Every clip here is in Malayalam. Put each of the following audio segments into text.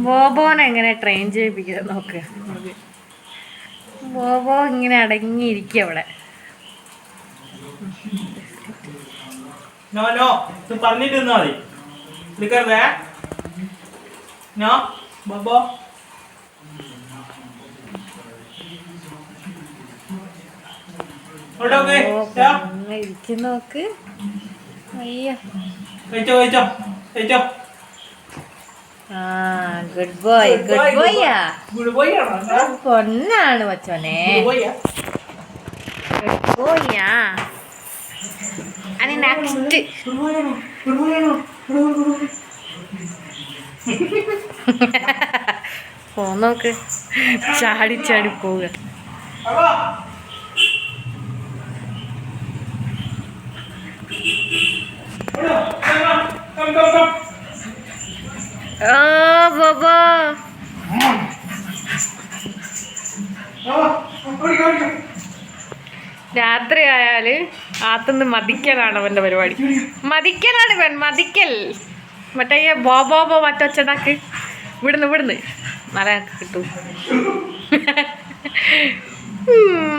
ബോബോനെ എങ്ങനെ ട്രെയിൻ ചെയ്യിപ്പിക്കുക നോക്ക്. ബോബോ ഇങ്ങനെ അടങ്ങിയിരിക്കുക അവിടെ. പറഞ്ഞിട്ട് മതി. ബോബോ നോക്ക്. അയ്യോ ഗുഡ് ബോയ്, ഗുഡ് ബോയ്യാ, പൊന്നാണ് മച്ചോനെ, ഗുഡ് ബോയ്യാ. അനി നെക്സ്റ്റ് പോ നോക്ക്, ചാടി ചാടി പോവുക. ബോബോ രാത്രി ആയാല് ആത്തുനിന്ന് മതിക്കലാണ് അവന്റെ പരിപാടി. മതിക്കലാണ് ഇവൻ, മതിക്കൽ. മറ്റേ ബോബോബോ മറ്റൊച്ചതാക്ക് വിടുന്ന് നല്ല കിട്ടു.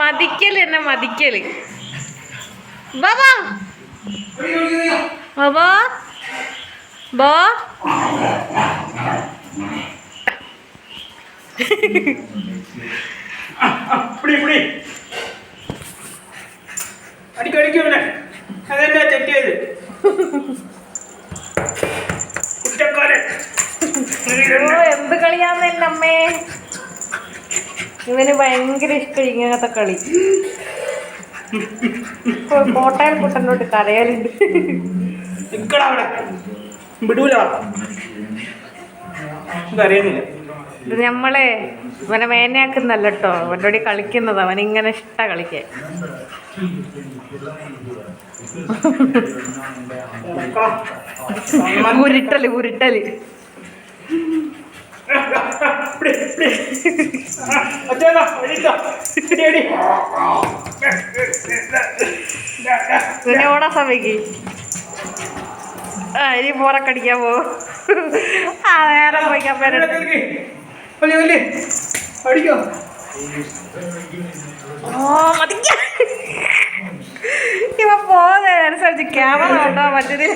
മതിക്കല് എന്നെ മതിക്കല്. ബോബോ ബോബോ ബോ എന്ത് കളിയാന്നല്ല അമ്മേ. ഇവന് ഭയങ്കര ഇഷ്ടം ഇങ്ങനത്തെ കളി. കോട്ടയം കുട്ടനോട്ട് കരയലുണ്ട്. ഇത് നമ്മളെ ഇവനെ മേനയാക്കുന്നല്ല കേട്ടോ, അവൻ്റെ കളിക്കുന്നത്. അവനിങ്ങനെ ഇഷ്ട കളിക്കാൻ. ഉരുട്ടല് ഉരുട്ടല്. പിന്നെ ഓടാ സമയക്ക് ഇനി പോറക്കടിക്കാൻ പോവും. നേരെ പോയിക്കാൻ പേരെടുത്ത് മതിക്ക. ഇവ പോകുന്നതിനനുസരിച്ച് ക്യാമറ ഉണ്ടോ മറ്റേത്.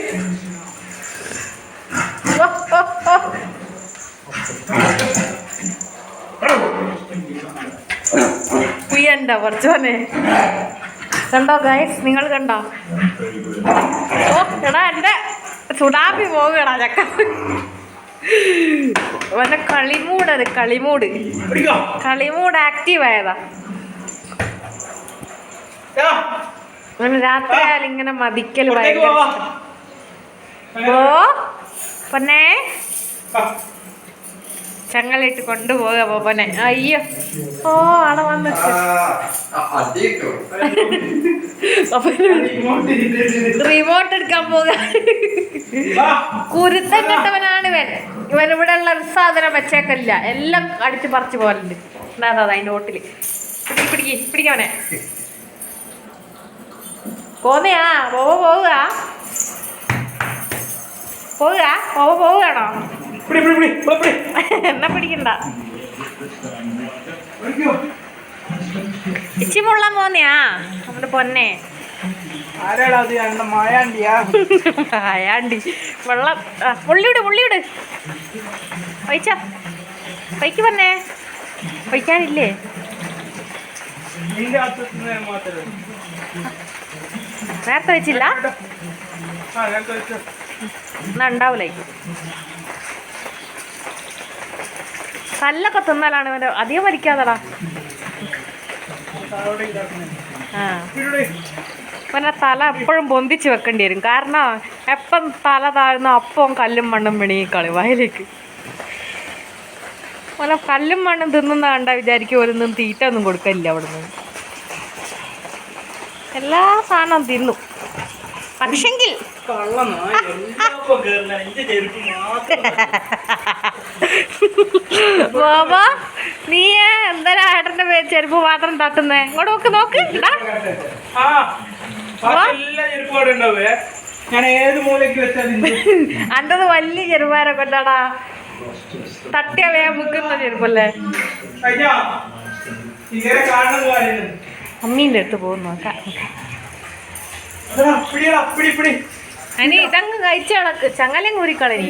കുയ്യണ്ട കുറച്ചോനെ. കണ്ടോ ഗൈസ്, നിങ്ങൾ കണ്ടോ? ഓ എടാ എൻ്റെ സുഡാപ്പി പോവുകടാ ചക്ക. അവൻ്റെ കളിമൂട്, അത് കളിമൂട് ആക്റ്റീവ് ആയതാ. അവന് രാത്രി ആയാലും ഇങ്ങനെ മതിക്കൽ ഭയങ്കര. ഓ പൊന്നെ ചങ്ങലിട്ട് കൊണ്ടുപോക പോനെ. അയ്യോ ഓ അവിടെ വന്നിട്ട് റിമോട്ട് എടുക്കാൻ പോക. കുരുത്തം കെട്ടവനാണ് ഇവൻ. ഇവിടെ ഉള്ള ഒരു സാധനം വെച്ചേക്കില്ല, എല്ലാം അടിച്ച് പറിച്ച് പോലുണ്ട്. അതാ അതിൻ്റെ ഓട്ടില് പിടിക്കവനെ. പോന്നെയാ പോവുക പോവുകയാണോ? എന്നാ പിടിക്കണ്ട. ഇച്ചി മുള്ളാൻ പോന്നെയാ നമ്മുടെ പൊന്നെ. മായാണ്ടി വെള്ളം പുള്ളിവിട് പൈച്ച പൈക്ക് പൊന്നെ. പൈക്കാനില്ലേ? നേരത്തെ വെച്ചില്ല എന്നാ ഉണ്ടാവൂലേ. കല്ലൊക്കെ തിന്നാലാണ് ഇവൻ്റെ. അധികം വലിക്കാതടാ. പിന്നെ തല എപ്പോഴും പൊന്തിച്ച് വെക്കേണ്ടി വരും. കാരണം എപ്പം തല താഴ്ന്ന അപ്പം കല്ലും മണ്ണും വീണീ കളി വയലേക്ക്. അങ്ങനെ കല്ലും മണ്ണും തിന്നുന്ന കണ്ട വിചാരിക്കും ഓരോന്നും തീറ്റ ഒന്നും കൊടുക്കില്ല. അവിടുന്ന് എല്ലാ സാധനവും തിന്നു. പക്ഷെങ്കിൽ ബാബാ നീ എന്തായാലും ഏട്ടന്റെ ചെരുപ്പ് മാത്രം തട്ടുന്നേ. ഇങ്ങോട്ട് നോക്ക് അൻ്റത് വലിയ ചെറുപ്പാരൊക്കെ ഉണ്ടാടാ. തട്ടിയ വേഗം മുക്കുന്ന ചെരുപ്പല്ലേ. കഴിഞ്ഞോ? ഇങ്ങനെ കാണണം കാര്യം. അമ്മീൻ്റെ അടുത്ത് പോകുന്നു നോക്കാം. അപ്പിടി ഇപ്പിടി. അനി ഇതങ്ങ് കഴിച്ച കണക്ക് ചങ്ങലയും കൂരിക്കളനി.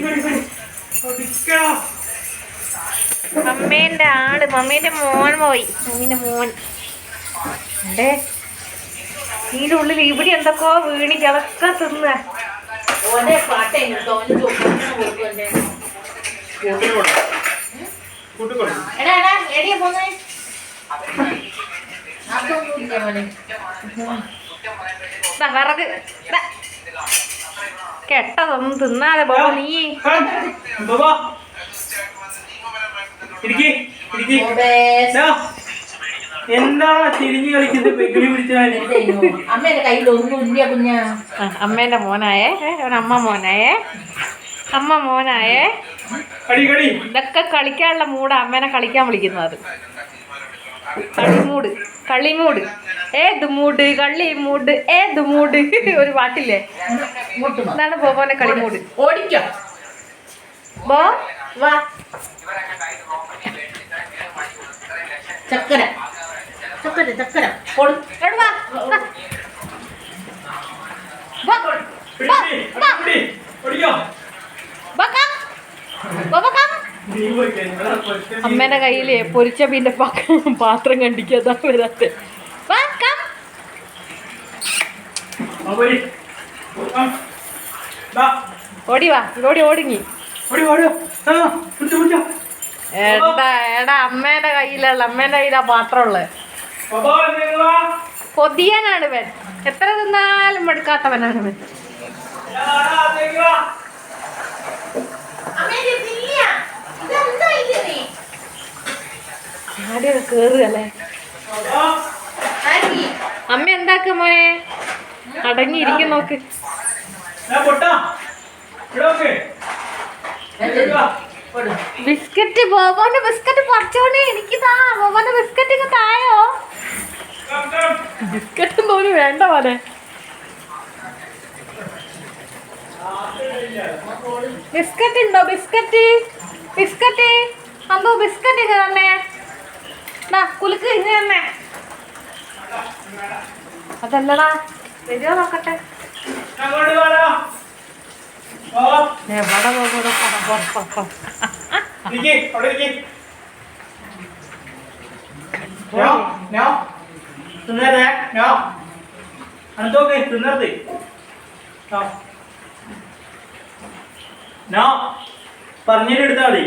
അമ്മേന്റെ ആട്, മമ്മീന്റെ മോൻ പോയി. മമ്മീന്റെ മോൻ അണ്ടേ ഇതിന്റെ ഉള്ളിൽ ഇവിടെ എന്തൊക്കെയോ വീണിട്ട് അതൊക്കെ തിന്ന. വിറക് കെട്ടതൊന്നും തിന്നാതെ പോ നീ. എന്താണ് തിരിഞ്ഞു കളിക്കുന്നത്? പെഗ്ഗിളി പിടിച്ചാൽ അമ്മേന്റെ കയ്യിലൊന്നുമില്ല കുഞ്ഞാ. അമ്മേന്റെ മോനായേ, അമ്മ മോനായേ, അമ്മ മോനായേ. ഇതൊക്കെ കളിക്കാനുള്ള മൂട് അമ്മേനെ കളിക്കാൻ വിളിക്കുന്നത്. കളിമൂട് കളിമൂട് ഏത് മൂട് കളിമൂട് ഏത് മൂട് ഒരു പാട്ടില്ലേ, എന്താണ് ബോബോന്റെ കളിമൂട്. ഓടിക്കോ ബോ വാ. ചക്കര ചക്കര ചക്കര കൊടു. ഇങ്ങോട്ട് വാ. വാ. വാ. വാ. വാ, come. ബോബോ, come. അമ്മേന്റെ കയ്യില് പൊരിച്ച മീന്റെ പാത്രം കണ്ടിക്കാതാ വരാത്തെ. വാ, come. ഓടി വാ, ഓടി ഓടുങ്ങി. എടാ എടാ അമ്മേന്റെ കയ്യിലുള്ള അമ്മേന്റെ കയ്യിലാ പാത്രം ഉള്ളത്. കൊതിയനാണ് ഇവൻ, എത്ര തിന്നാലും മടുക്കാത്തവനാണ് ഇവൻ. ആദ്യം കേറുകല്ലേ. അമ്മ എന്താക്ക മോനെ, അടങ്ങിയിരിക്കും നോക്ക്. ബിസ്ക്കറ്റ്, ബോബോന്റെ ബിസ്ക്കറ്റ് പറിച്ചോണേ. എനിക്ക് താ ബോബോന്റെ ബിസ്ക്കറ്റ് ഇങ്ങ് തായോ. ബിസ്ക്കറ്റ് പോലും വേണ്ട പോലെ. ബിസ്ക്കറ്റ് ഉണ്ടോ? ബിസ്ക്കറ്റ് ബിസ്ക്കറ്റ് അന്തോ ബിസ്ക്കറ്റ് ഇങ്ങ് തന്നെ. കുലുക്ക് ഇങ്ങ് തന്നെ. അതല്ലടാ, വരുമോ നോക്കട്ടെ. എവിടെ പോകും? പറഞ്ഞിട്ട് എടുത്താ മതി.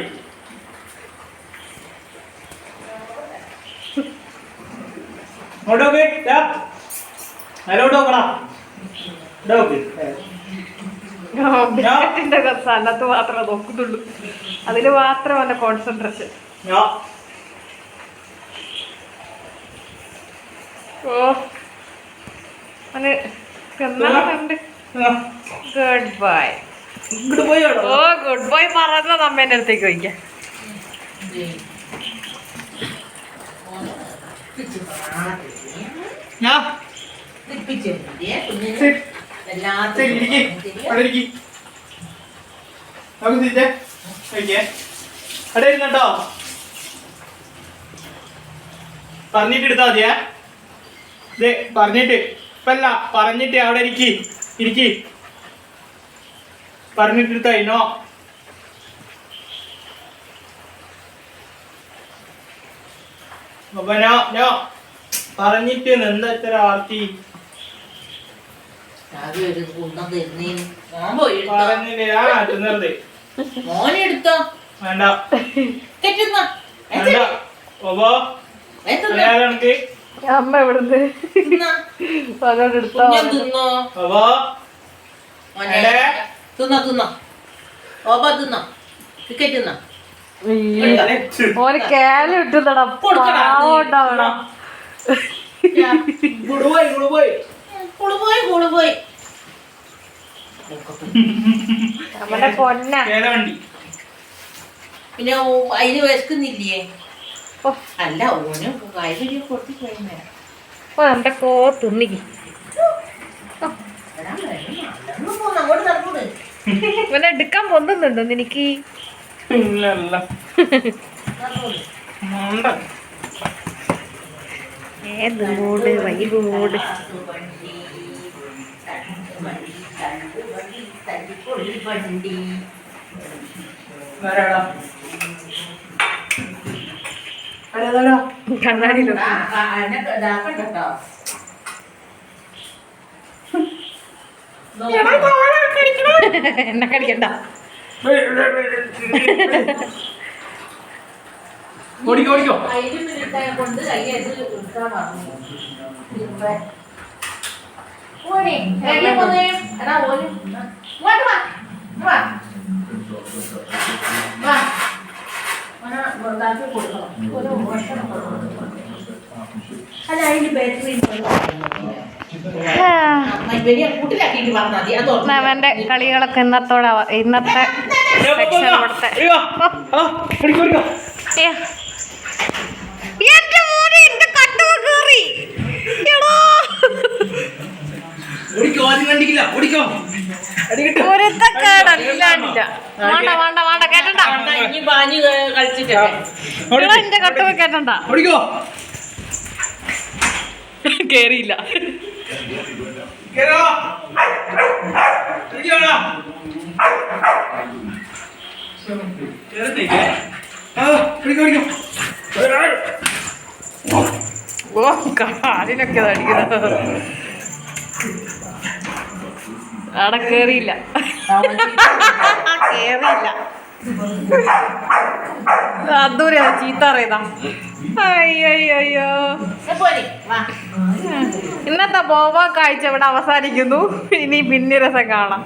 ബിസ്ക്കറ്റിന്റെ കുറച്ച് അന്നത്ത് മാത്രമേ നോക്കുന്നുള്ളൂ. അതില് മാത്രം അവന്റെ കോൺസെൻട്രേഷൻ. ഓ അവന് തിന്നാറുണ്ട്. Good bye. ഓ ഗുഡ് ബൈ പറഞ്ഞത് അമ്മേന്റെ അടുത്തേക്ക് വയ്ക്കാം. കേട്ടോ, പറഞ്ഞിട്ട് എടുത്താ മതിയേ. ഇത് പറഞ്ഞിട്ട് ഇപ്പല്ല, പറഞ്ഞിട്ട് അവിടെ ഇരിക്കി പറഞ്ഞിട്ട് എടുത്തായിനോ. പറഞ്ഞിട്ട് എന്താ ഇത്ര ആർത്തി. മോനെടുത്തോ വേണ്ട അമ്മ ഇവിടുന്ന് അതോട് എടുത്തോ. ഓന് കേല ഇട്ടുന്നടാ. നമ്മുടെ പൊന്ന. പിന്നെ അതിന് വിശക്കുന്നില്ലേ? അല്ല ഓന് കാര്യം കൊടുത്തു കഴിഞ്ഞ എന്റെ കോ തിന്നിക്ക്. അങ്ങോട്ട് നടക്കൂട്. ഇവനെ എടുക്കാൻ പൊന്നുന്നുണ്ടോ നിനക്ക്? ഇല്ല ഏത് മൂഡ് വൈബ് മൂഡ്. കണ്ണാടിയിലോ എന്നെ കടിക്കണ്ട. ഓടിക്കോ ഓടിക്കോ. കൊണ്ട് കയ്യത് എടുക്കാൻ പറഞ്ഞു. അല്ല അതിന് ബാറ്ററി കൂട്ടിലാക്കിയിട്ട് പറഞ്ഞാൽ മതി. അതോ അവന്റെ കളികളൊക്കെ ഇന്നത്തെ സെക്ഷൻ കൊടുത്തെ. എന്റെ മോനെ എന്റെ കട്ടുവ കേറി. ഒരുത്തക്കേടല്ലാണ്ടില്ല. വേണ്ട വേണ്ട വേണ്ട കേട്ടണ്ട. ഇനി പാഞ്ഞ് കളിച്ചിട്ടേ എന്റെ കട്ടുവ കേട്ടണ്ട. കേറിയില്ല. ഓ കാലിനൊക്കെ അടിക്കുന്നത്. അവിടെ കേറിയില്ല. കേറിയില്ല. അദൂര ചീത്ത അറിയതാ. അയ്യോ ഇന്നത്തെ ബോബ കാഴ്ച ഇവിടെ അവസാനിക്കുന്നു. ഇനി പിന്നെ രസം കാണാം.